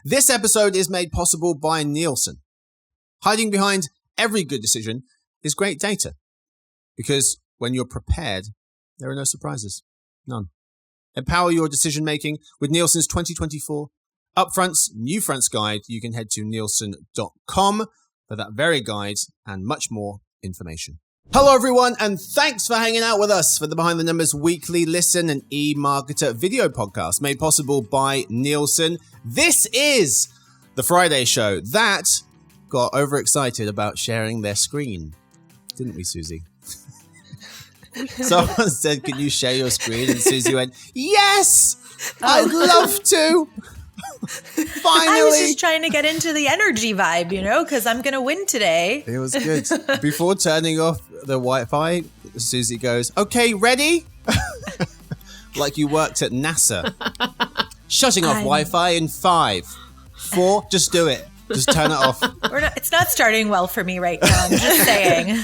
This episode is made possible by Nielsen. Hiding behind every good decision is great data. Because when you're prepared, there are no surprises. None. Empower your decision-making with Nielsen's 2024 Upfronts Newfronts guide. You can head to nielsen.com for that very guide and much more information. Hello, everyone, and thanks for hanging out with us for the Behind the Numbers weekly listen and EMARKETER video podcast made possible by Nielsen. This is the Friday show that got overexcited about sharing their screen. Didn't we, Susie? Someone said, can you share your screen? And Susie went, yes, I'd love to. Finally. I was just trying to get into the energy vibe, because I'm going to win today. It was good. Before turning off the Wi-Fi, Susie goes, okay, ready? Like you worked at NASA. Shutting off Wi-Fi in 5, 4, just do it. Just turn it off. It's not starting well for me right now. I'm just saying.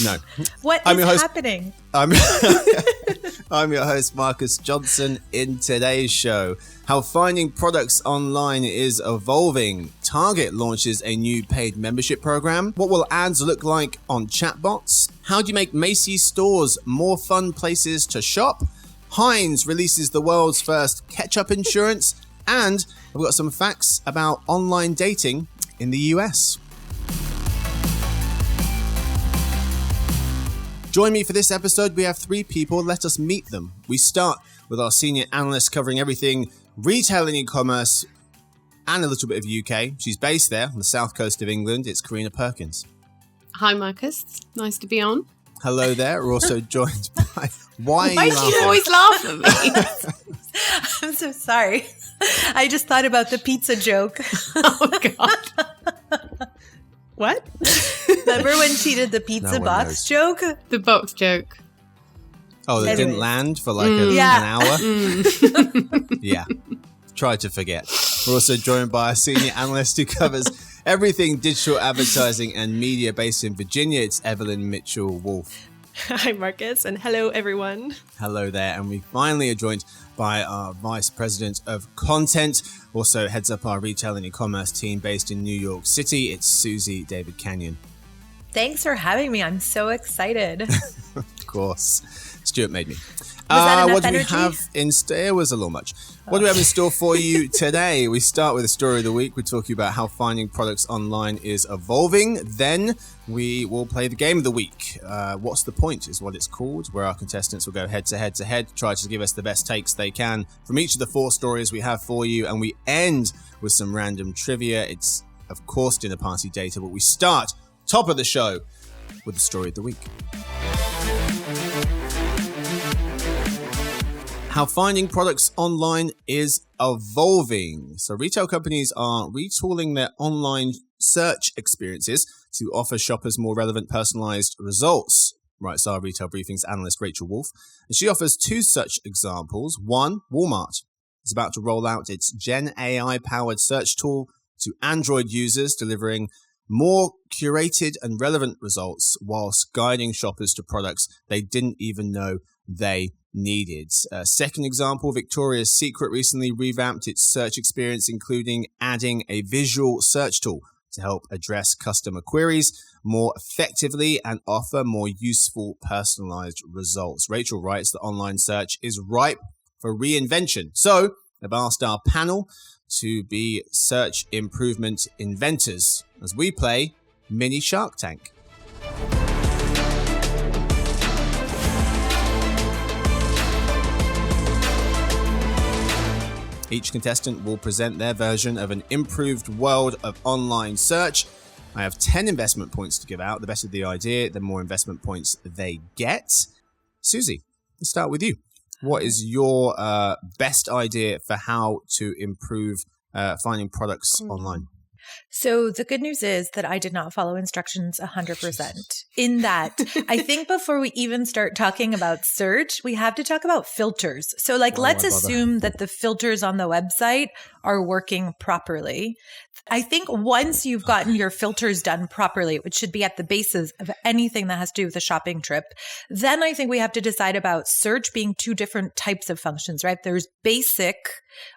No. What is happening? I'm your host, Marcus Johnson. In today's show, how finding products online is evolving. Target launches a new paid membership program. What will ads look like on chatbots? How do you make Macy's stores more fun places to shop? Heinz releases the world's first ketchup insurance. And I've got some facts about online dating in the US. Join me for this episode. We have 3 people. Let us meet them. We start with our senior analyst covering everything retail and e-commerce and a little bit of UK. She's based there on the south coast of England. It's Karina Perkins. Hi, Marcus. Nice to be on. Hello there. We're also joined by... Why do you always laugh at me? I'm so sorry. I just thought about the pizza joke. Oh, God. What? Remember when she did the pizza box joke? The box joke. Oh, that didn't land for like an hour? Yeah. Try to forget. We're also joined by a senior analyst who covers everything digital advertising and media based in Virginia. It's Evelyn Mitchell-Wolfe. Hi, Marcus, and hello, everyone. Hello there. And we finally are joined by our Vice President of Content, also heads up our retail and e-commerce team based in New York City. It's Susie David Canyon. Thanks for having me. I'm so excited. Of course. Stuart made me. What do we have in store? It was a little much. What do we have in store for you today? We start with the story of the week. We're talking about how finding products online is evolving. Then we will play the game of the week. What's the point is what it's called, where our contestants will go head to head, try to give us the best takes they can from each of the 4 stories we have for you. And we end with some random trivia. It's, of course, dinner party data, but we start top of the show with the story of the week. How finding products online is evolving. So retail companies are retooling their online search experiences to offer shoppers more relevant, personalized results, writes our Retail Briefings analyst Rachel Wolfe. And she offers 2 such examples. One, Walmart is about to roll out its Gen AI-powered search tool to Android users, delivering more curated and relevant results whilst guiding shoppers to products they didn't even know they needed. Second example, Victoria's Secret recently revamped its search experience, including adding a visual search tool to help address customer queries more effectively and offer more useful personalized results. Rachel writes that online search is ripe for reinvention. So I've asked our panel to be search improvement inventors as we play Mini Shark Tank. Each contestant will present their version of an improved world of online search. I have 10 investment points to give out. The better the idea, the more investment points they get. Susie, let's start with you. What is your best idea for how to improve finding products online? So the good news is that I did not follow instructions 100%. In that, I think before we even start talking about search, we have to talk about filters. So let's assume that the filters on the website are working properly. I think once you've gotten your filters done properly, which should be at the basis of anything that has to do with a shopping trip, then I think we have to decide about search being two different types of functions, right? There's basic,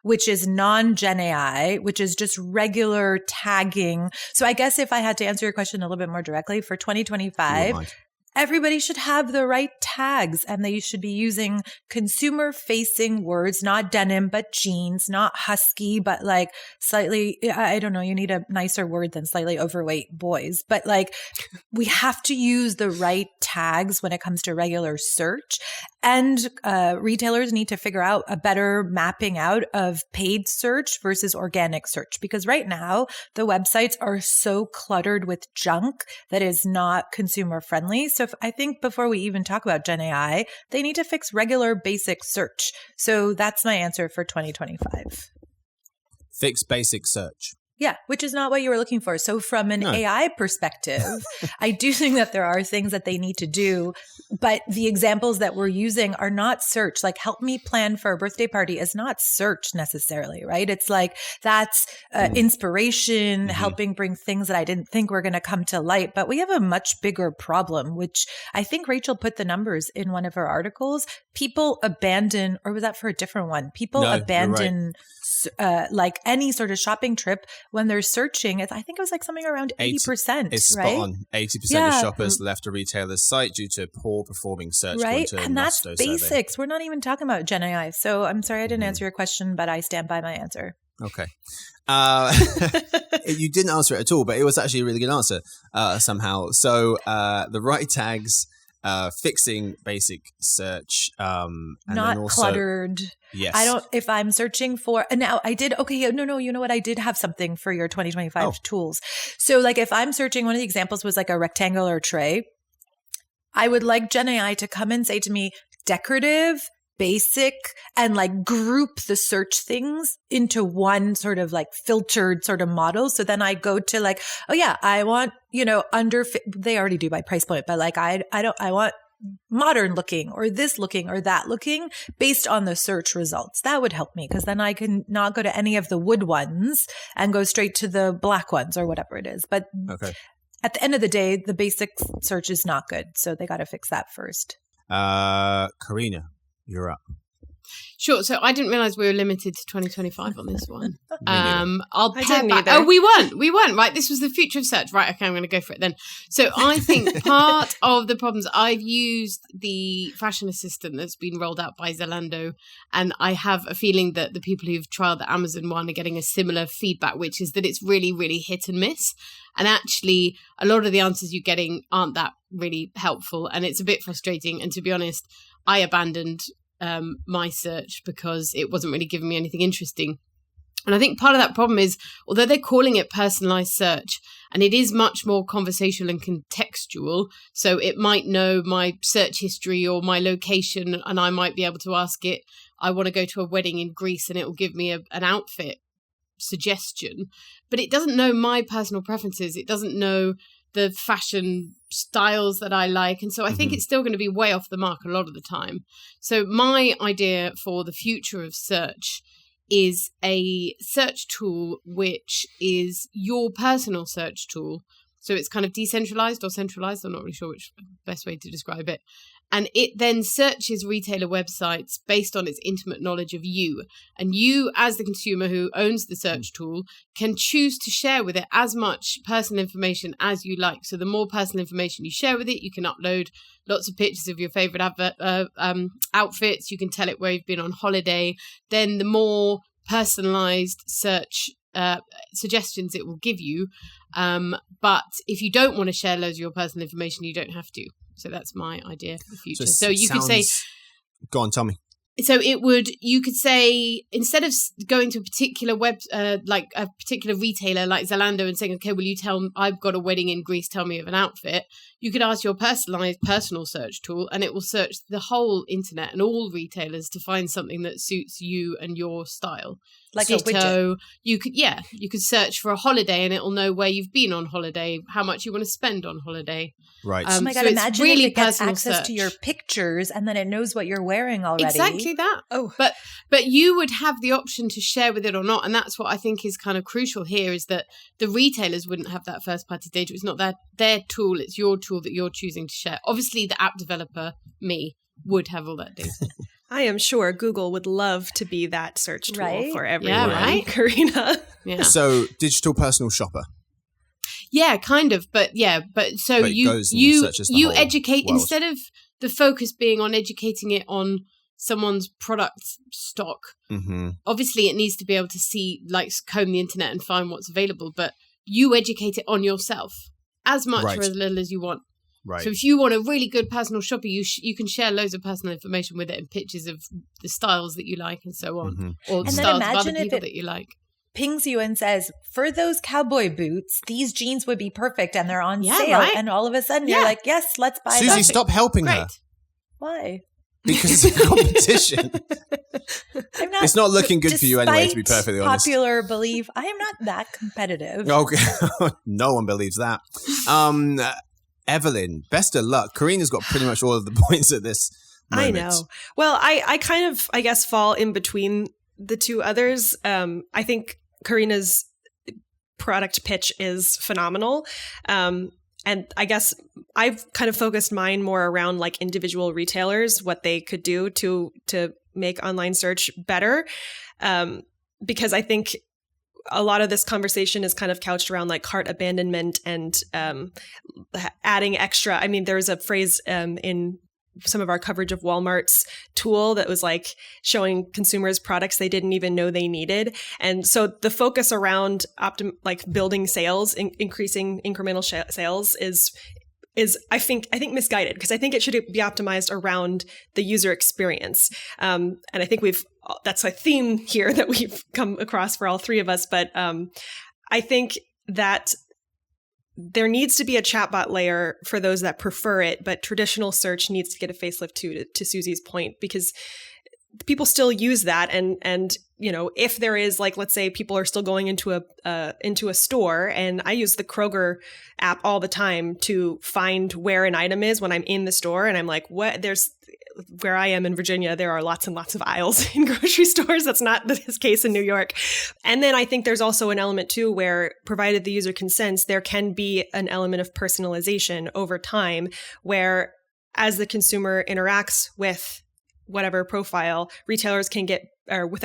which is non-Gen AI, which is just regular tagging. So I guess if I had to answer your question a little bit more directly, for 2025, everybody should have the right tags and they should be using consumer facing words, not denim, but jeans, not husky, but slightly, I don't know, you need a nicer word than slightly overweight boys. But we have to use the right tags when it comes to regular search. And retailers need to figure out a better mapping out of paid search versus organic search. Because right now, the websites are so cluttered with junk that is not consumer friendly. So I think before we even talk about Gen AI, they need to fix regular basic search. So that's my answer for 2025. Fix basic search. Yeah, which is not what you were looking for. So from an AI perspective, I do think that there are things that they need to do, but the examples that we're using are not search. Help me plan for a birthday party is not search necessarily, right? It's that's inspiration, helping bring things that I didn't think were going to come to light. But we have a much bigger problem, which I think Rachel put the numbers in one of her articles. People abandon, or was that for a different one? People abandon any sort of shopping trip when they're searching. I think it was something around 80%. It's right? spot on. 80% of shoppers left a retailer's site due to poor performing search. Right, and that's basics. Survey. We're not even talking about Gen AI. So I'm sorry I didn't answer your question, but I stand by my answer. Okay. You didn't answer it at all, but it was actually a really good answer somehow. So the right tags, fixing basic search, and not then also cluttered. Yes. If I'm searching for, and now I did, no, you know what? I did have something for your 2025 tools. So if I'm searching, one of the examples was a rectangular tray. I would like Gen AI to come and say to me, decorative, basic, and group the search things into one sort of filtered sort of model. So then I go to I want, under, they already do by price point, but I want modern looking or this looking or that looking based on the search results. That would help me because then I can not go to any of the wood ones and go straight to the black ones or whatever it is. But at the end of the day, the basic search is not good. So they got to fix that first. Karina, you're up. Sure. So I didn't realize we were limited to 2025 on this one. I'll I pair didn't back. either. Oh, we weren't. Right. This was the future of search. Right. Okay. I'm going to go for it then. So I think part of the problems, I've used the fashion assistant that's been rolled out by Zalando. And I have a feeling that the people who've trialed the Amazon one are getting a similar feedback, which is that it's really, really hit and miss. And actually, a lot of the answers you're getting aren't that really helpful. And it's a bit frustrating. And to be honest, I abandoned my search because it wasn't really giving me anything interesting. And I think part of that problem is, although they're calling it personalized search, and it is much more conversational and contextual, so it might know my search history or my location, and I might be able to ask it, I want to go to a wedding in Greece, and it will give me an outfit suggestion. But it doesn't know my personal preferences. It doesn't know the fashion styles that I like. And so I think it's still going to be way off the mark a lot of the time. So my idea for the future of search is a search tool which is your personal search tool. So it's kind of decentralized or centralized. I'm not really sure which best way to describe it. And it then searches retailer websites based on its intimate knowledge of you. And you, as the consumer who owns the search tool, can choose to share with it as much personal information as you like. So the more personal information you share with it, you can upload lots of pictures of your favorite outfits. You can tell it where you've been on holiday. Then the more personalized search suggestions it will give you. But if you don't want to share loads of your personal information, you don't have to. So that's my idea for the future. So you could say, go on, tell me. So you could say, instead of going to a particular like a particular retailer like Zalando and saying, okay, will you I've got a wedding in Greece, tell me of an outfit. You could ask your personalized personal search tool and it will search the whole internet and all retailers to find something that suits you and your style. Like a widget. So you could search for a holiday and it'll know where you've been on holiday, how much you want to spend on holiday. Right. Oh my God, so imagine really if it gets access search to your pictures and then it knows what you're wearing already. Exactly that. Oh. But you would have the option to share with it or not. And that's what I think is kind of crucial here, is that the retailers wouldn't have that first party data. It's not their tool, it's your tool that you're choosing to share. Obviously, the app developer, me, would have all that data. I am sure Google would love to be that search tool for everyone. Yeah, right? Karina. Yeah. So digital personal shopper. Yeah, kind of. But so you educate world. instead of the focus being on educating it on someone's product stock. Mm-hmm. Obviously, it needs to be able to see, like, comb the internet and find what's available. But you educate it on yourself as much or as little as you want. Right. So if you want a really good personal shopper, you can share loads of personal information with it and pictures of the styles that you like and so on, or the And then styles of other imagine if people it that you like. Pings you and says, for those cowboy boots, these jeans would be perfect and they're on sale. Right? And all of a sudden you're like, yes, let's buy Susie, them. stop helping her. Why? Because it's a competition. It's not looking good for you anyway, to be perfectly honest. Popular belief, I am not that competitive. Okay. No one believes that. Evelyn, best of luck. Karina's got pretty much all of the points at this moment. I know. Well, I kind of, I guess, fall in between the two others. I think Karina's product pitch is phenomenal. And I guess I've kind of focused mine more around like individual retailers, what they could do to make online search better. Because I think a lot of this conversation is kind of couched around like cart abandonment and adding extra. I mean, there's a phrase in some of our coverage of Walmart's tool that was like showing consumers products they didn't even know they needed. And so the focus around building sales, increasing incremental sales is I think misguided, because I think it should be optimized around the user experience. And I think that's a theme here that we've come across for all three of us. But I think that there needs to be a chatbot layer for those that prefer it, but traditional search needs to get a facelift too, to Susie's point, because people still use that. And you know, if there is, like, let's say people are still going into a store, and I use the Kroger app all the time to find where an item is when I'm in the store, and I'm like, where I am in Virginia, there are lots and lots of aisles in grocery stores. That's not the case in New York. And then I think there's also an element too where, provided the user consents, there can be an element of personalization over time, where as the consumer interacts with whatever profile, retailers can get, or with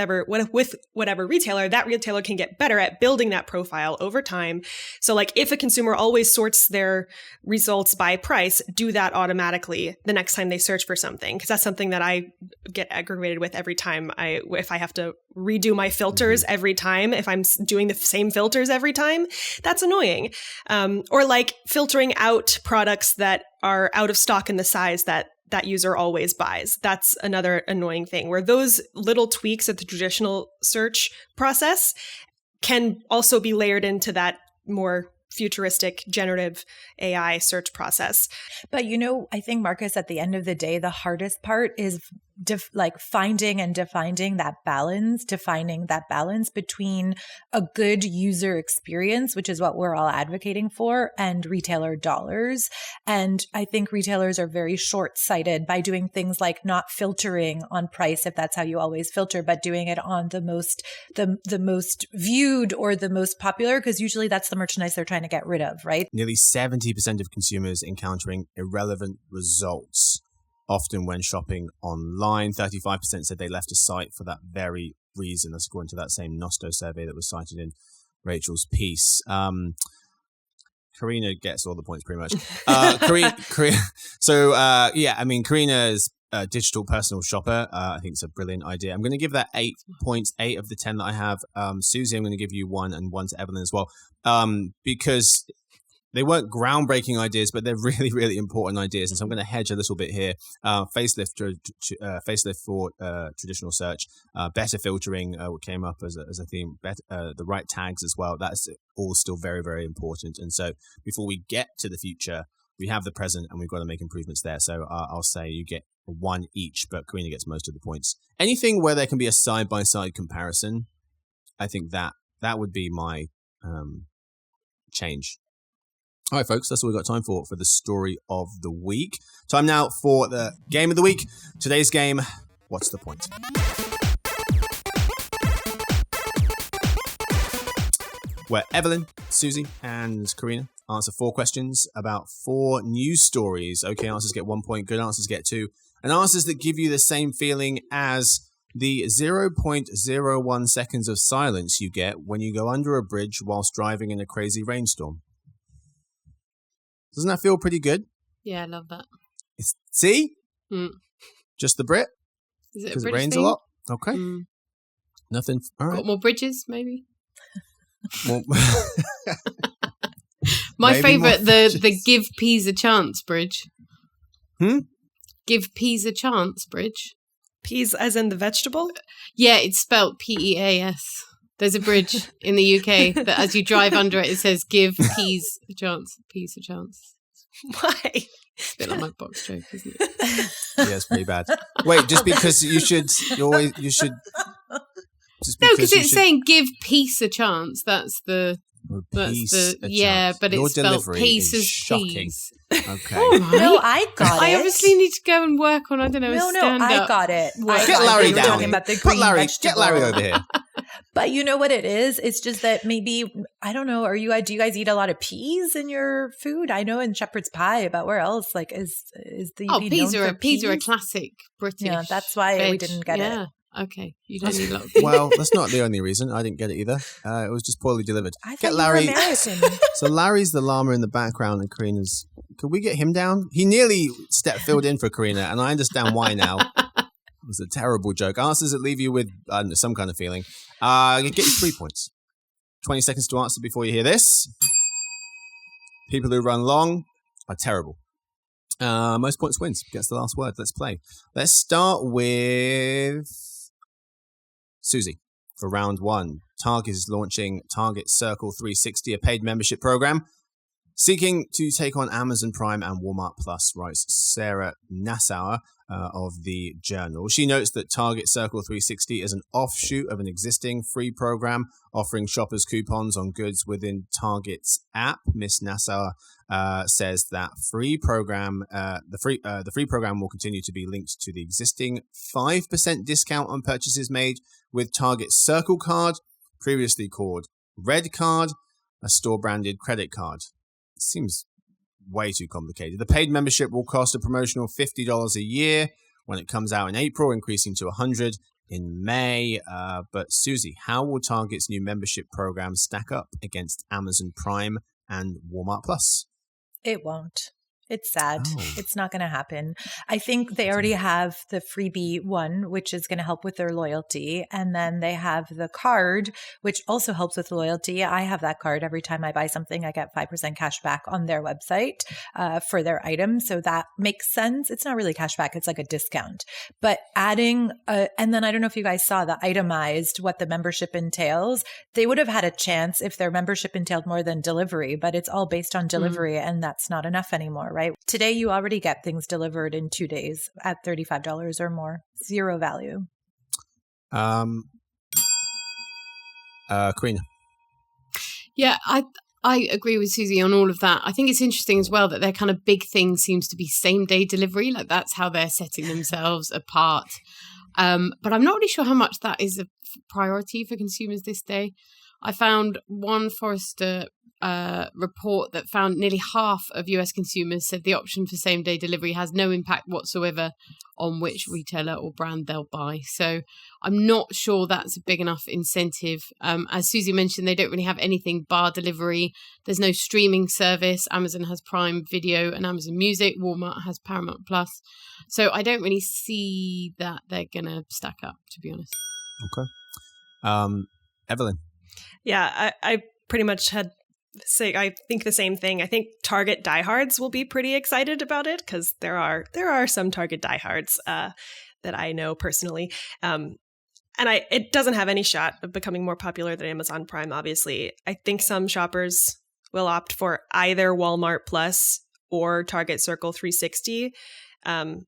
whatever retailer, that retailer can get better at building that profile over time. So like if a consumer always sorts their results by price, do that automatically the next time they search for something. Because that's something that I get aggravated with every time if I have to redo my filters every time, if I'm doing the same filters every time, that's annoying. Or like filtering out products that are out of stock in the size that user always buys. That's another annoying thing, where those little tweaks of the traditional search process can also be layered into that more futuristic generative AI search process. But you know, I think, Marcus, at the end of the day, the hardest part is finding and defining that balance between a good user experience, which is what we're all advocating for, and retailer dollars. And I think retailers are very short-sighted by doing things like not filtering on price, if that's how you always filter, but doing it on the most viewed or the most popular, because usually that's the merchandise they're trying to get rid of, right? Nearly 70% of consumers encountering irrelevant results, often when shopping online. 35% said they left a site for that very reason. That's according to that same Nosto survey that was cited in Rachel's piece. Karina gets all the points pretty much. Karina is a digital personal shopper. I think it's a brilliant idea. I'm going to give that 8 points, 8 of the 10 that I have. Susie, I'm going to give you 1 and 1 to Evelyn as well, because they weren't groundbreaking ideas, but they're really, really important ideas. And so I'm going to hedge a little bit here. Facelift for traditional search, better filtering came up as a theme, the right tags as well. That's all still very, very important. And so before we get to the future, we have the present and we've got to make improvements there. So I'll say you get 1 each, but Karina gets most of the points. Anything where there can be a side-by-side comparison I think that would be my change. All right, folks, that's all we've got time for the story of the week. Time now for the game of the week. Today's game, what's the point? Where Evelyn, Susie, and Karina answer 4 questions about 4 news stories. Okay answers get 1 point, good answers get 2, and answers that give you the same feeling as the 0.01 seconds of silence you get when you go under a bridge whilst driving in a crazy rainstorm. Doesn't that feel pretty good? Yeah, I love that. See? Just the Brit? Is it because it rains thing? A lot? Okay. Nothing. All right. Got more bridges, maybe? Well, my favourite, the give peas a chance bridge. Give peas a chance bridge. Peas as in the vegetable? Yeah, it's spelt Peas. There's a bridge in the UK that as you drive under it, it says give peas a chance. Peas a chance. Why? It's a bit like my box joke, isn't it? Yeah, it's pretty bad. Wait, just because you should. No, because it's saying give peace a chance. That's the yeah, but it's spelled peace as peas. Okay. Right. No, I got it. I obviously need to go and work on, I don't know, a stand-up. I got it. Get Larry down. Talking about the green vegetable. Get Larry over here. But you know what it is? It's just that maybe, I don't know, do you guys eat a lot of peas in your food? I know in shepherd's pie, but where else? Like, is the UK peas known are for peas? Peas are a classic British. Yeah, that's why we didn't get it. Okay, you don't need a lot of peas. Well, that's not the only reason. I didn't get it either. It was just poorly delivered. I thought get Larry. You were American. So Larry's the llama in the background, and Karina's. Could we get him down? He nearly filled in for Karina, and I understand why now. It was a terrible joke. Answers that leave you with some kind of feeling. Get you 3 points. 20 seconds to answer before you hear this. People who run long are terrible. Most points wins. Gets the last word. Let's play. Let's start with Susie for round 1. Target is launching Target Circle 360, a paid membership program. Seeking to take on Amazon Prime and Walmart Plus, writes Sarah Nassauer of the Journal. She notes that Target Circle 360 is an offshoot of an existing free program offering shoppers coupons on goods within Target's app. Miss Nassauer says that the free program will continue to be linked to the existing 5% discount on purchases made with Target Circle Card, previously called Red Card, a store-branded credit card. Seems way too complicated. The paid membership will cost a promotional $50 a year when it comes out in April, increasing to $100 in May. But Susie, how will Target's new membership program stack up against Amazon Prime and Walmart Plus? It won't. It's sad. It's not going to happen. I think they already have the freebie one, which is going to help with their loyalty. And then they have the card, which also helps with loyalty. I have that card. Every time I buy something, I get 5% cash back on their website for their item. So that makes sense. It's not really cash back. It's like a discount. But adding, and then I don't know if you guys saw the itemized, what the membership entails. They would have had a chance if their membership entailed more than delivery, but it's all based on delivery and that's not enough anymore. Right? Today, you already get things delivered in 2 days at $35 or more. Zero value. Karina. Yeah, I agree with Susie on all of that. I think it's interesting as well that their kind of big thing seems to be same-day delivery. Like that's how they're setting themselves apart. But I'm not really sure how much that is a priority for consumers this day. I found one Forrester report that found nearly half of US consumers said the option for same-day delivery has no impact whatsoever on which retailer or brand they'll buy. So I'm not sure that's a big enough incentive. As Susie mentioned, they don't really have anything bar delivery. There's no streaming service. Amazon has Prime Video and Amazon Music. Walmart has Paramount Plus. So I don't really see that they're going to stack up, to be honest. Okay. Evelyn. Yeah, I pretty much I think the same thing. I think Target diehards will be pretty excited about it because there are some Target diehards that I know personally. It doesn't have any shot of becoming more popular than Amazon Prime, obviously. I think some shoppers will opt for either Walmart Plus or Target Circle 360. And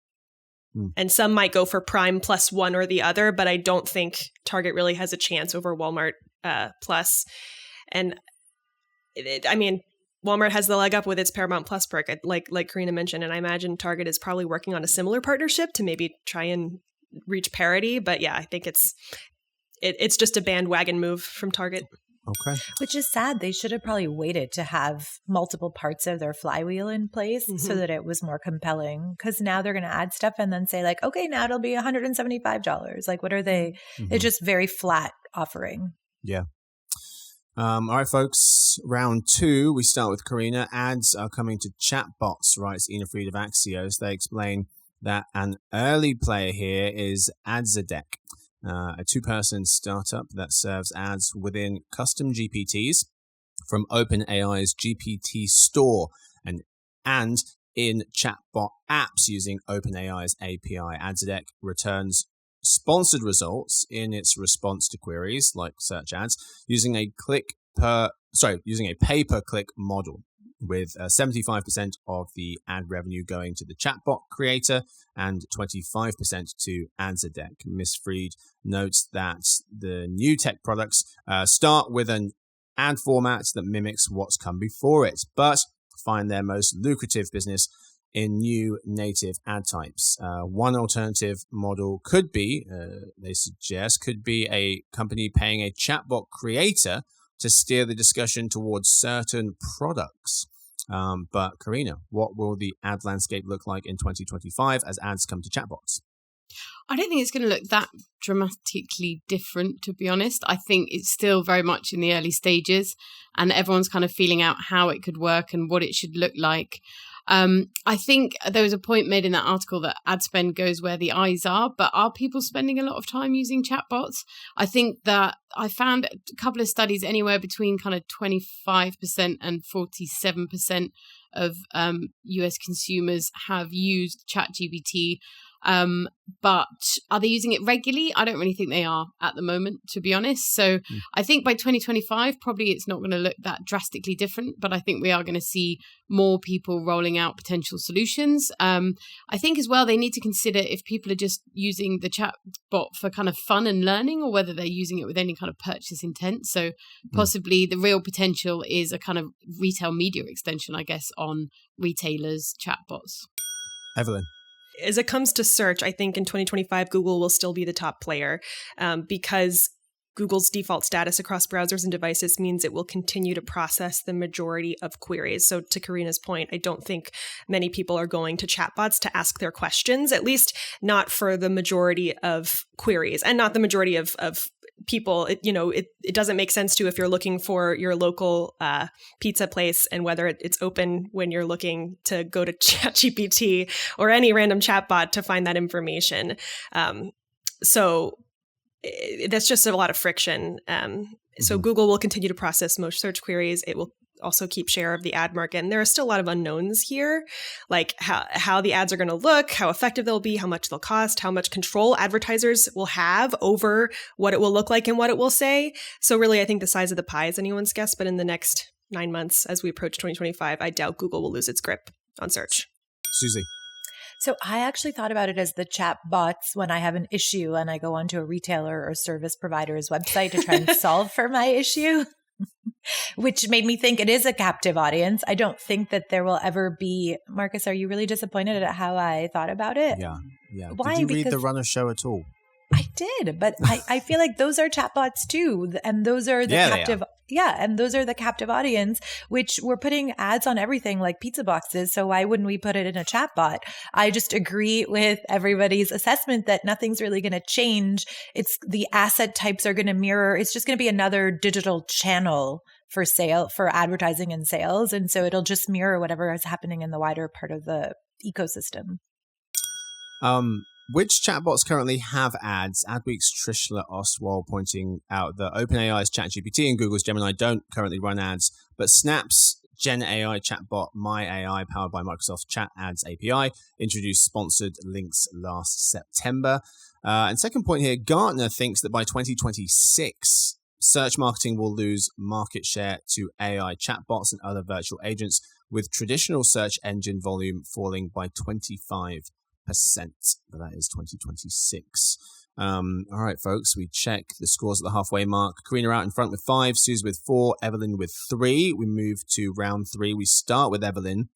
some might go for Prime plus one or the other, but I don't think Target really has a chance over Walmart Plus. And I mean, Walmart has the leg up with its Paramount Plus perk, like Karina mentioned, and I imagine Target is probably working on a similar partnership to maybe try and reach parity. But yeah, I think it's just a bandwagon move from Target. Okay. Which is sad. They should have probably waited to have multiple parts of their flywheel in place so that it was more compelling. Because now they're going to add stuff and then say like, okay, now it'll be $175. Like, what are they? It's just very flat offering. Yeah. All right, folks. Round 2, we start with Karina. Ads are coming to chatbots, writes Ina Fried of Axios. They explain that an early player here is Adzadec, a 2-person startup that serves ads within custom GPTs from OpenAI's GPT store and in chatbot apps using OpenAI's API. Adzadec returns sponsored results in its response to queries like search ads using a pay-per-click model, with 75% of the ad revenue going to the chatbot creator and 25% to Adzadec. Ms. Fried notes that the new tech products start with an ad format that mimics what's come before it, but find their most lucrative business in new native ad types. One alternative model could be, they suggest, a company paying a chatbot creator to steer the discussion towards certain products. But Karina, what will the ad landscape look like in 2025 as ads come to chatbots? I don't think it's going to look that dramatically different, to be honest. I think it's still very much in the early stages and everyone's kind of feeling out how it could work and what it should look like. I think there was a point made in that article that ad spend goes where the eyes are, but are people spending a lot of time using chatbots? I think that I found a couple of studies anywhere between kind of 25% and 47% of US consumers have used ChatGPT. But are they using it regularly? I don't really think they are at the moment, to be honest. So I think by 2025, probably it's not going to look that drastically different, but I think we are going to see more people rolling out potential solutions. I think as well, they need to consider if people are just using the chatbot for kind of fun and learning or whether they're using it with any kind of purchase intent. So possibly the real potential is a kind of retail media extension, I guess, on retailers' chatbots. Evelyn. As it comes to search, I think in 2025, Google will still be the top player because Google's default status across browsers and devices means it will continue to process the majority of queries. So to Karina's point, I don't think many people are going to chatbots to ask their questions, at least not for the majority of queries and not the majority of people. It doesn't make sense to if you're looking for your local pizza place and whether it's open when you're looking to go to ChatGPT or any random chatbot to find that information. So that's just a lot of friction. So Google will continue to process most search queries. It will also keep share of the ad market. And there are still a lot of unknowns here, like how the ads are going to look, how effective they'll be, how much they'll cost, how much control advertisers will have over what it will look like and what it will say. So really, I think the size of the pie is anyone's guess. But in the next 9 months, as we approach 2025, I doubt Google will lose its grip on search. Susie. So I actually thought about it as the chat bots when I have an issue and I go onto a retailer or service provider's website to try and solve for my issue. Which made me think it is a captive audience. I don't think that there will ever be. Marcus, are you really disappointed at how I thought about it? Yeah. Why? Did you read the Runner Show at all? I did, but I feel like those are chatbots too, and those are the captive. Yeah, and those are the captive audience, which we're putting ads on everything like pizza boxes. So why wouldn't we put it in a chatbot? I just agree with everybody's assessment that nothing's really going to change. It's the asset types are going to mirror. It's just going to be another digital channel for advertising and sales. And so it'll just mirror whatever is happening in the wider part of the ecosystem. Which chatbots currently have ads? Adweek's Trishla Ostwald pointing out that OpenAI's ChatGPT and Google's Gemini don't currently run ads, but Snap's Gen AI chatbot MyAI, powered by Microsoft Chat Ads API, introduced sponsored links last September. And second point here, Gartner thinks that by 2026, search marketing will lose market share to AI chatbots and other virtual agents, with traditional search engine volume falling by 25%, but that is 2026. All right, folks, we check the scores at the halfway mark. Karina out in front with 5, Suze with 4, Evelyn with 3. We move to round 3. We start with Evelyn.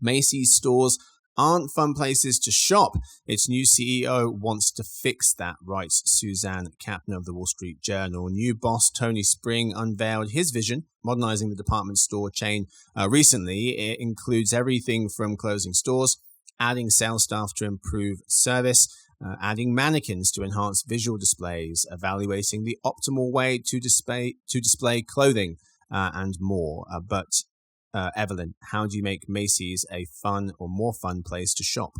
Macy's stores aren't fun places to shop. Its new CEO wants to fix that, writes Suzanne Kapner of the Wall Street Journal. New boss Tony Spring unveiled his vision, modernizing the department store chain recently. It includes everything from closing stores, adding sales staff to improve service, adding mannequins to enhance visual displays, evaluating the optimal way to display clothing, and more. But Evelyn, how do you make Macy's a fun or more fun place to shop?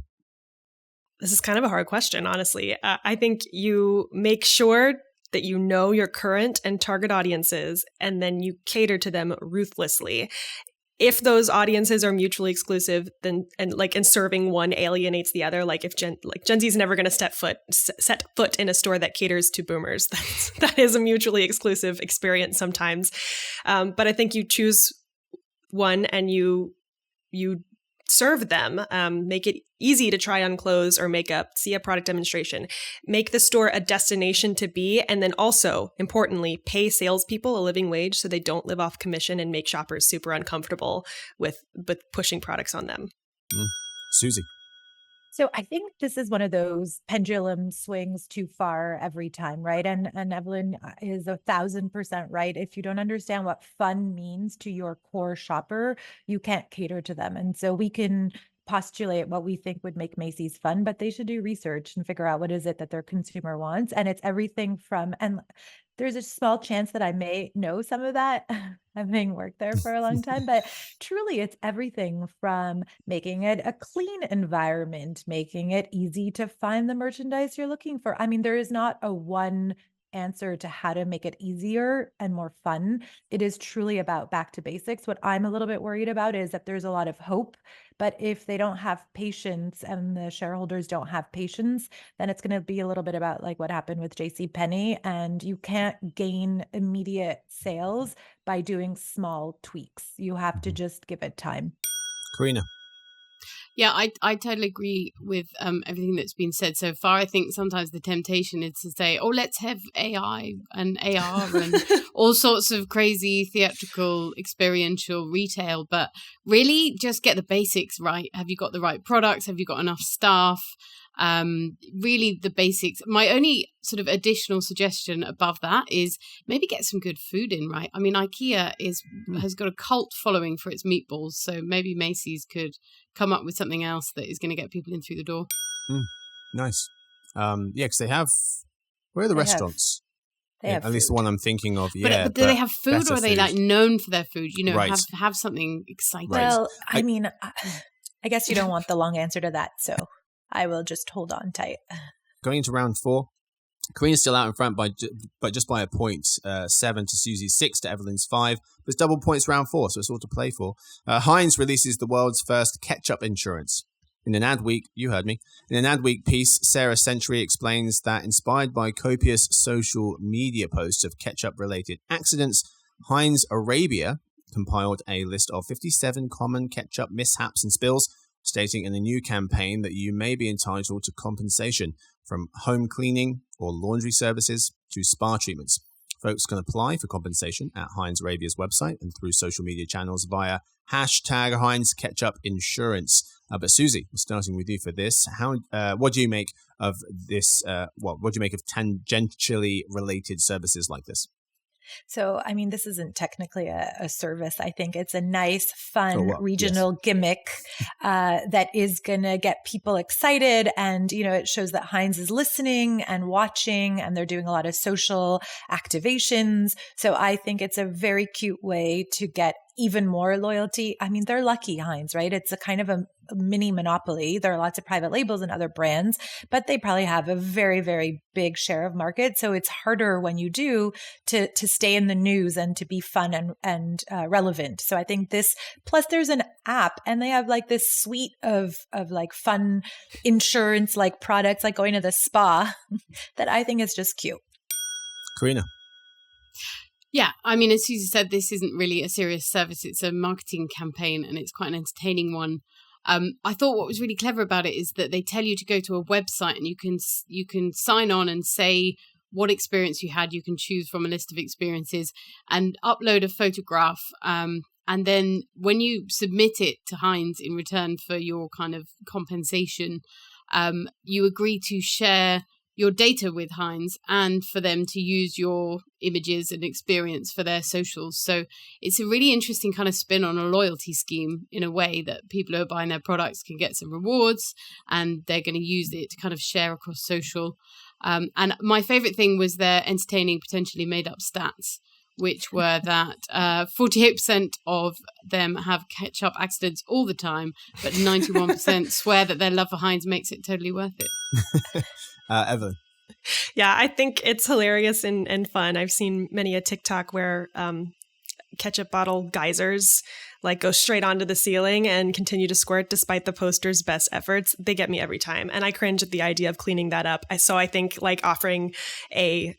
This is kind of a hard question, honestly. I think you make sure that you know your current and target audiences, and then you cater to them ruthlessly. If those audiences are mutually exclusive, then and serving one alienates the other. Like if Gen Z is never going to set foot in a store that caters to boomers, that is a mutually exclusive experience sometimes. But I think you choose one and you serve them, make it easy to try on clothes or makeup, see a product demonstration, make the store a destination to be, and then also, importantly, pay salespeople a living wage so they don't live off commission and make shoppers super uncomfortable with pushing products on them. Susie. So I think this is one of those pendulum swings too far every time, right? And Evelyn is 1,000% right. If you don't understand what fun means to your core shopper, you can't cater to them. And so we can postulate what we think would make Macy's fun, but they should do research and figure out what is it that their consumer wants. And it's everything from, and there's a small chance that I may know some of that, having worked there for a long time, but truly it's everything from making it a clean environment, making it easy to find the merchandise you're looking for. I mean, there is not a one answer to how to make it easier and more fun. It is truly about back to basics. What I'm a little bit worried about is that there's a lot of hope, but if they don't have patience and the shareholders don't have patience, then it's going to be a little bit about like what happened with JCPenney, and you can't gain immediate sales by doing small tweaks. You have to just give it time. Karina. Yeah, I totally agree with everything that's been said so far. I think sometimes the temptation is to say, oh, let's have AI and AR and all sorts of crazy theatrical, experiential retail. But really just get the basics right. Have you got the right products? Have you got enough staff? Really the basics. My only sort of additional suggestion above that is maybe get some good food in, right? I mean, IKEA has got a cult following for its meatballs, so maybe Macy's could come up with something else that is going to get people in through the door. Nice. Yeah, because they have, where are the restaurants? They have at least the one I'm thinking of. But do they have food, or are they like known for their food? You know, right. have something exciting. Well, I mean, I guess you don't want the long answer to that, so I will just hold on tight. Going into round 4, Karina's still out in front but just by a point, 7 to Susie's 6 to Evelyn's 5. There's double points round 4, so it's all to play for. Heinz releases the world's first ketchup insurance. In an Adweek, you heard me, in an Adweek piece, Sarah Century explains that inspired by copious social media posts of ketchup-related accidents, Heinz Arabia compiled a list of 57 common ketchup mishaps and spills, stating in a new campaign that you may be entitled to compensation from home cleaning or laundry services to spa treatments. Folks can apply for compensation at Heinz Arabia's website and through social media channels via hashtag Heinz Ketchup Insurance. But Susie, we're starting with you for this. What do you make of this? What do you make of tangentially related services like this? So, I mean, this isn't technically a service. I think it's a nice, fun regional gimmick that is going to get people excited. And, you know, it shows that Heinz is listening and watching, and they're doing a lot of social activations. So I think it's a very cute way to get even more loyalty. I mean, they're lucky, Heinz, right? It's a kind of a mini monopoly. There are lots of private labels and other brands, but they probably have a very, very big share of market. So it's harder when you do to stay in the news and to be fun and relevant. So I think this, plus there's an app and they have like this suite of like fun insurance like products, like going to the spa that I think is just cute. Karina. Yeah, I mean, as Susie said, this isn't really a serious service. It's a marketing campaign and it's quite an entertaining one. I thought what was really clever about it is that they tell you to go to a website and you can sign on and say what experience you had. You can choose from a list of experiences and upload a photograph. And then when you submit it to Heinz in return for your kind of compensation, you agree to share your data with Heinz and for them to use your images and experience for their socials. So it's a really interesting kind of spin on a loyalty scheme in a way that people who are buying their products can get some rewards and they're going to use it to kind of share across social. And my favorite thing was their entertaining, potentially made up stats, which were that 48% of them have ketchup accidents all the time, but 91% swear that their love for Heinz makes it totally worth it. Evelyn. Yeah, I think it's hilarious and fun. I've seen many a TikTok where ketchup bottle geysers like go straight onto the ceiling and continue to squirt despite the poster's best efforts. They get me every time. And I cringe at the idea of cleaning that up. So I think like offering a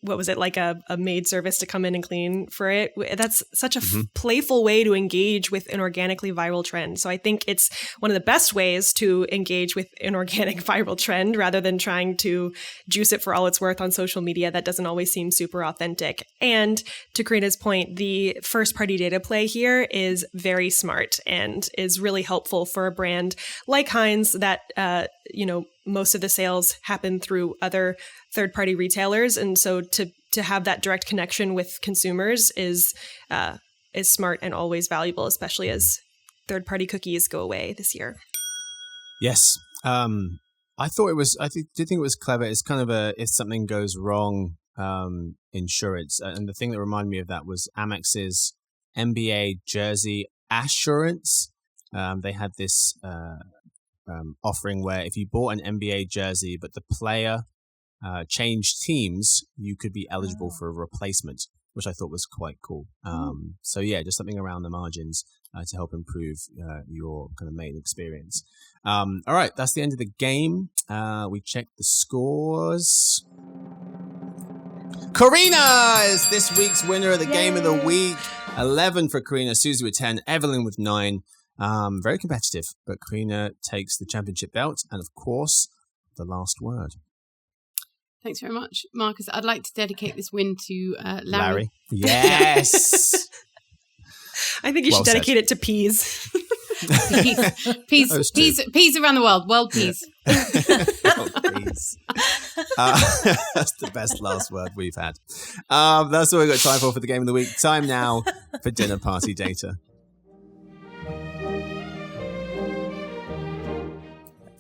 what was it, like a maid service to come in and clean for it. That's such a playful way to engage with an organically viral trend. So I think it's one of the best ways to engage with an organic viral trend rather than trying to juice it for all it's worth on social media. That doesn't always seem super authentic. And to Karina's point, the first party data play here is very smart and is really helpful for a brand like Heinz that, most of the sales happen through other third-party retailers, and so to have that direct connection with consumers is smart and always valuable, especially as third-party cookies go away this year. Yes, I did think it was clever. It's kind of if something goes wrong, insurance, and the thing that reminded me of that was Amex's NBA jersey assurance. They had this offering where if you bought an NBA jersey but the player changed teams, you could be eligible for a replacement, which I thought was quite cool. So yeah, just something around the margins to help improve your kind of main experience. All right, that's the end of the game. We checked the scores. Karina is this week's winner of the Game of the Week. 11 for Karina, Susie with 10, Evelyn with 9. Very competitive, but Karina takes the championship belt and, of course, the last word. Thanks very much, Marcus. I'd like to dedicate this win to Larry. Yes! I think you should dedicate it to peas. Peas around the world. World peas. Yeah. World peas. That's the best last word we've had. That's all we've got time for the Game of the Week. Time now for dinner party data.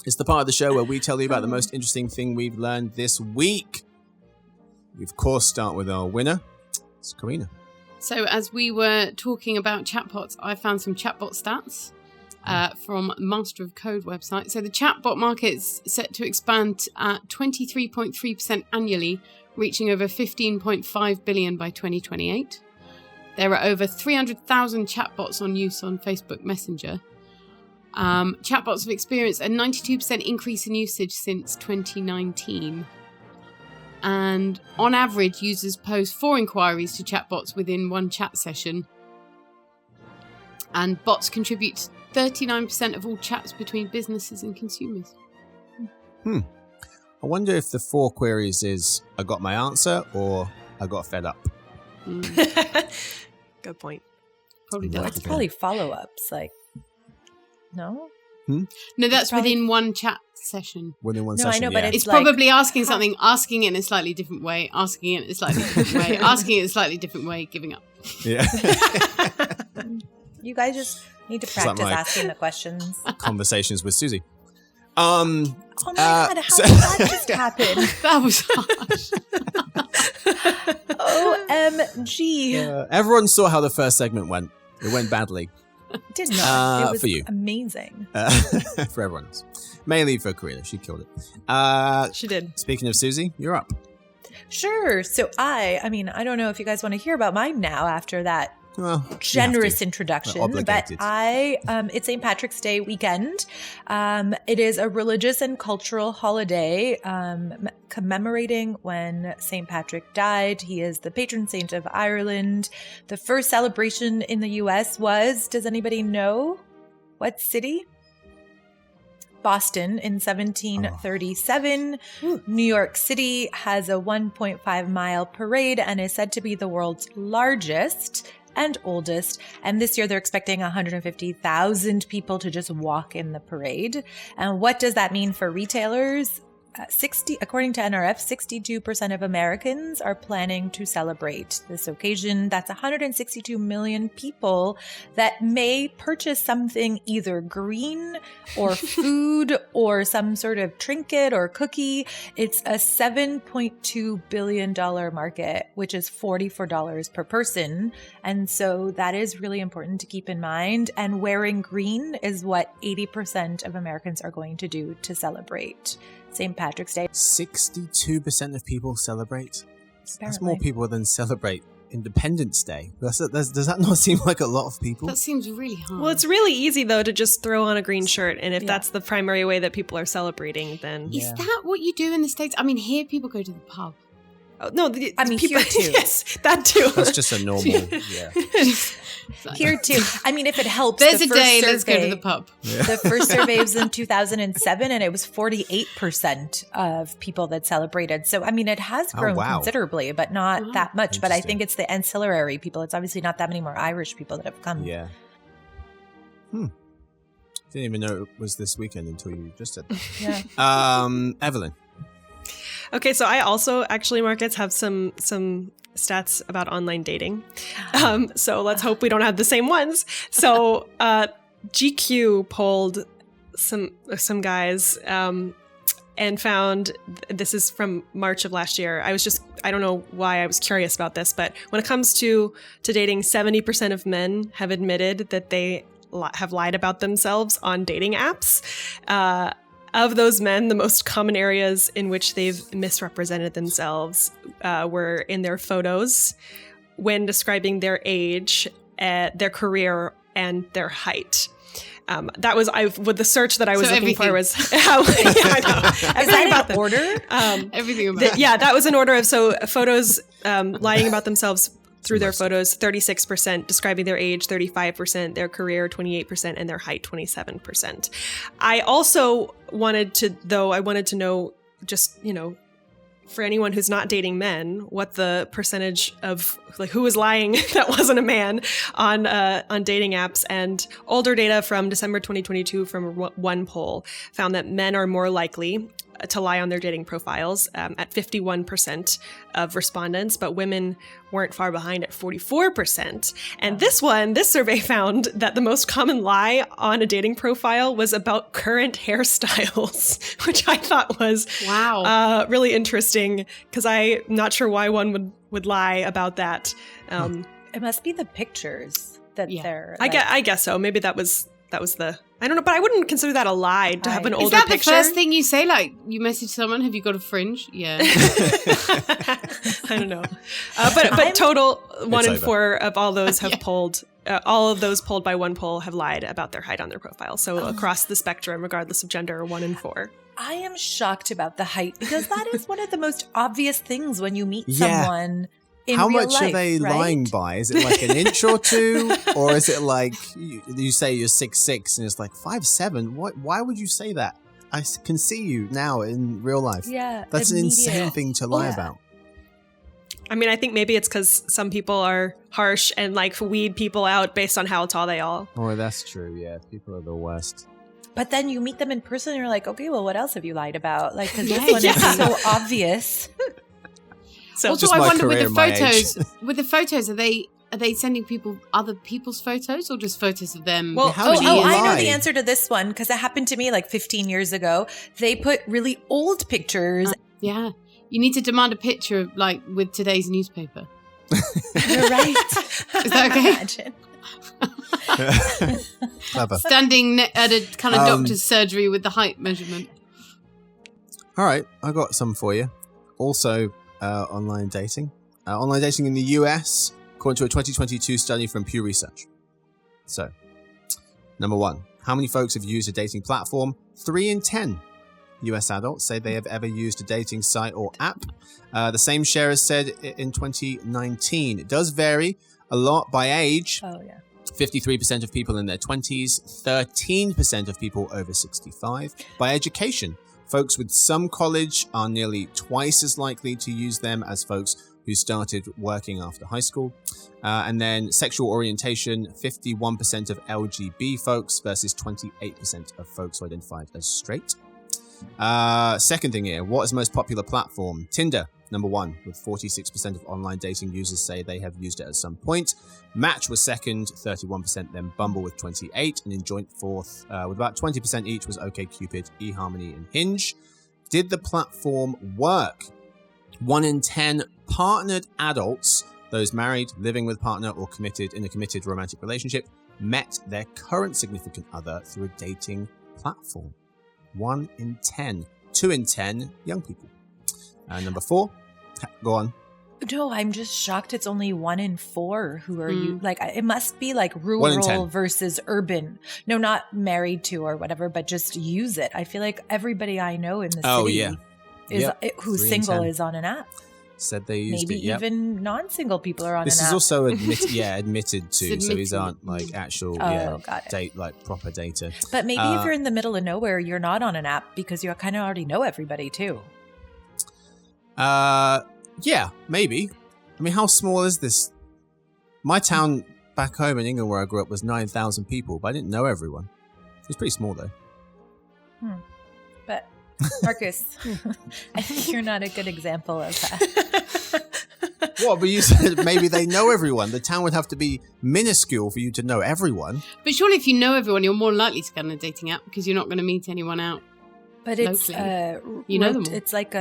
It's the part of the show where we tell you about the most interesting thing we've learned this week. We, of course, start with our winner. It's Karina. So as we were talking about chatbots, I found some chatbot stats from Master of Code website. So the chatbot market is set to expand at 23.3% annually, reaching over 15.5 billion by 2028. There are over 300,000 chatbots on use on Facebook Messenger. Chatbots have experienced a 92% increase in usage since 2019. And on average, users post 4 inquiries to chatbots within one chat session. And bots contribute 39% of all chats between businesses and consumers. I wonder if the 4 queries is I got my answer or I got fed up. Good point. Probably Well, it's probably follow-ups, like, no? No, that's within one chat session. Within one No, session, I know, but It's probably asking something, asking it in a slightly different way, asking it in a slightly different way, asking it in a slightly different way, giving up. Yeah. You guys just need to practice asking the questions. Conversations with Susie. Oh my God, how did that just happen? That was harsh. OMG. Everyone saw how the first segment went. It went badly. Did not. It was for you. amazing. For everyone else. Mainly for Karina. She killed it. She did. Speaking of Susie, you're up. Sure. So I don't know if you guys want to hear about mine now after that generous introduction, but it's St. Patrick's Day weekend. It is a religious and cultural holiday commemorating when St. Patrick died. He is the patron saint of Ireland. The first celebration in the US was, does anybody know? What city? Boston in 1737. New York City has a 1.5 mile parade and is said to be the world's largest and oldest. And this year they're expecting 150,000 people to just walk in the parade. And what does that mean for retailers? According to NRF, 62% of Americans are planning to celebrate this occasion. That's 162 million people that may purchase something either green or food or some sort of trinket or cookie. It's a $7.2 billion market, which is $44 per person. And so that is really important to keep in mind. And wearing green is what 80% of Americans are going to do to celebrate St. Patrick's Day. 62% of people celebrate. That's Apparently. more people than celebrate Independence Day. Does that not seem like a lot of people? That seems really hard. Well, it's really easy, though, to just throw on a green shirt. And if that's the primary way that people are celebrating, then... Is that what you do in the States? I mean, here people go to the pub. Oh, no, I mean, people, here too. Yes, that too. That's just a normal, yeah. Here too. I mean, if it helps. There's the a first day, survey, let's go to the pub. Yeah. The first survey was in 2007, and it was 48% of people that celebrated. So, I mean, it has grown considerably, but not that much. But I think it's the ancillary people. It's obviously not that many more Irish people that have come. Yeah. Didn't even know it was this weekend until you just said that. Yeah. Evelyn. Okay, so I also actually, Markets, have some stats about online dating. So let's hope we don't have the same ones. So GQ polled some guys and found, this is from March of last year. I don't know why I was curious about this, but when it comes to dating, 70% of men have admitted that they have lied about themselves on dating apps. Of those men, the most common areas in which they've misrepresented themselves were in their photos, when describing their age, their career, and their height. That was with the search that I was looking for was how. Yeah, I know. Is that in order? Everything about that was in order of photos lying about themselves through their photos, 36%, describing their age, 35%, their career, 28%, and their height, 27%. I also wanted to know, just, for anyone who's not dating men, what the percentage of who was lying that wasn't a man on dating apps. And older data from December 2022 from one poll found that men are more likely to lie on their dating profiles at 51% of respondents, but women weren't far behind at 44%. And this survey found that the most common lie on a dating profile was about current hairstyles, which I thought was really interesting, because I'm not sure why one would lie about that. It must be the pictures that they're... I guess so. Maybe that was the... I don't know, but I wouldn't consider that a lie to have an older picture. Is that the first thing you say? Like, you message someone, have you got a fringe? Yeah. I don't know. But total 1 in 4 of all those have polled, all of those polled by one poll have lied about their height on their profile. So across the spectrum, regardless of gender, 1 in 4. I am shocked about the height, because that is one of the most obvious things when you meet someone. How real much life, are they lying by? Is it like an inch or two? Or is it like you say you're 6'6" and it's like 5'7"? Why would you say that? I can see you now in real life. Yeah. That's an insane thing to lie about. I mean, I think maybe it's because some people are harsh and weed people out based on how tall they are. Oh, that's true. Yeah, people are the worst. But then you meet them in person and you're like, okay, well, what else have you lied about? Because this one is so obvious. So also, I wonder with the photos, are they sending people other people's photos or just photos of them? Well, I know the answer to this one, because it happened to me 15 years ago. They put really old pictures. Yeah. You need to demand a picture with today's newspaper. You're right. Is that okay? Clever. Standing at a kind of doctor's surgery with the height measurement. All right, I got some for you. Also, online dating. Online dating in the US, according to a 2022 study from Pew Research. So, number 1, how many folks have used a dating platform? 3 in 10 US adults say they have ever used a dating site or app. The same share as said in 2019. It does vary a lot by age. Oh, yeah. 53% of people in their 20s, 13% of people over 65. By education, folks with some college are nearly twice as likely to use them as folks who started working after high school. And then sexual orientation, 51% of LGB folks versus 28% of folks who identified as straight. Second thing here, what is the most popular platform? Tinder, number one, with 46% of online dating users say they have used it at some point. Match was second, 31%, then Bumble with 28%, and in joint fourth, with about 20% each, was OkCupid, eHarmony, and Hinge. Did the platform work? 1 in 10 partnered adults, those married, living with partner, or committed in a committed romantic relationship, met their current significant other through a dating platform. 1 in 10. 2 in 10 young people. Number 4, go on. No, I'm just shocked it's only 1 in 4 who are you. Like, it must be like 1 in rural 10. versus urban. No, not married to or whatever, but just use it. I feel like everybody I know in the city who's 3 in single 10. is on an app. Said they used Maybe it. Yep. even non-single people are on This an is app. also admitted to, so these aren't like actual got it. date, like proper data. But maybe if you're in the middle of nowhere, you're not on an app because you kind of already know everybody too. Yeah, maybe. I mean, how small is this? My town back home in England where I grew up was 9,000 people, but I didn't know everyone. It was pretty small though. But Marcus, I think you're not a good example of that. What? But you said maybe they know everyone. The town would have to be minuscule for you to know everyone. But surely if you know everyone, you're more likely to get on a dating app because you're not going to meet anyone out. But it's You know them all. It's like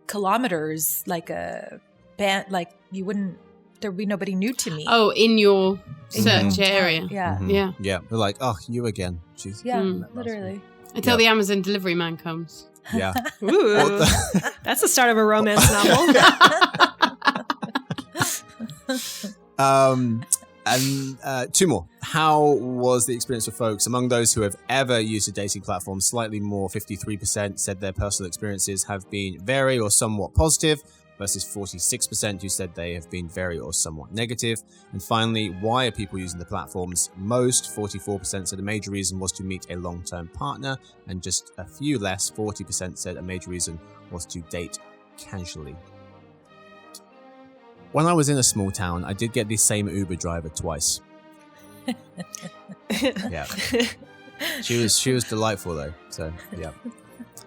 kilometers, like a band. Like you wouldn't. There'd be nobody new to me. Oh, in your search Mhm. area. Yeah. Mhm. Yeah. Yeah. They're like, oh, you again. Jeez. Yeah, Mm. literally. Until the Amazon delivery man comes. Yeah. Ooh, that's the start of a romance novel. And 2 more. How was the experience for folks among those who have ever used a dating platform? Slightly more, 53% said their personal experiences have been very or somewhat positive, versus 46% who said they have been very or somewhat negative. And finally, why are people using the platforms most? 44% said a major reason was to meet a long-term partner, and just a few less, 40% said a major reason was to date casually. When I was in a small town, I did get the same Uber driver twice. Yeah. She was delightful though. So yeah.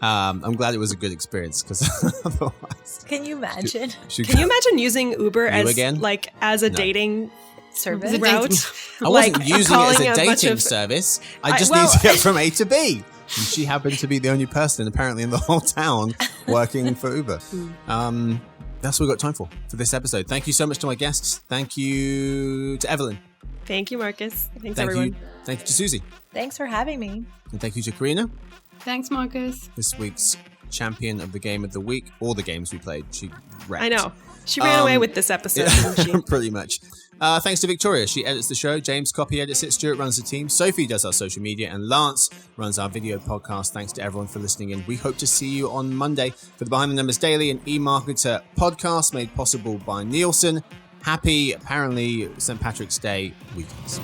I'm glad it was a good experience because otherwise. Can you imagine Can you imagine using Uber as a No. dating service? It's a dating route? I wasn't using it as calling a a bunch dating of- service. I just need to get from A to B. And she happened to be the only person apparently in the whole town working for Uber. That's what we've got time for this episode. Thank you so much to my guests. Thank you to Evelyn. Thank you, Marcus. Thanks, Thank everyone. you. Thank you to Susie. Thanks for having me. And thank you to Karina, Thanks, Marcus. this week's champion of the game of the week. All the games we played, she wrecked. I know. She ran away with this episode, didn't she? Pretty much. Thanks to Victoria. She edits the show. James copy edits it. Stuart runs the team. Sophie does our social media. And Lance runs our video podcast. Thanks to everyone for listening in. We hope to see you on Monday for the Behind the Numbers Daily and EMARKETER podcast made possible by Nielsen. Happy, apparently, St. Patrick's Day weekends.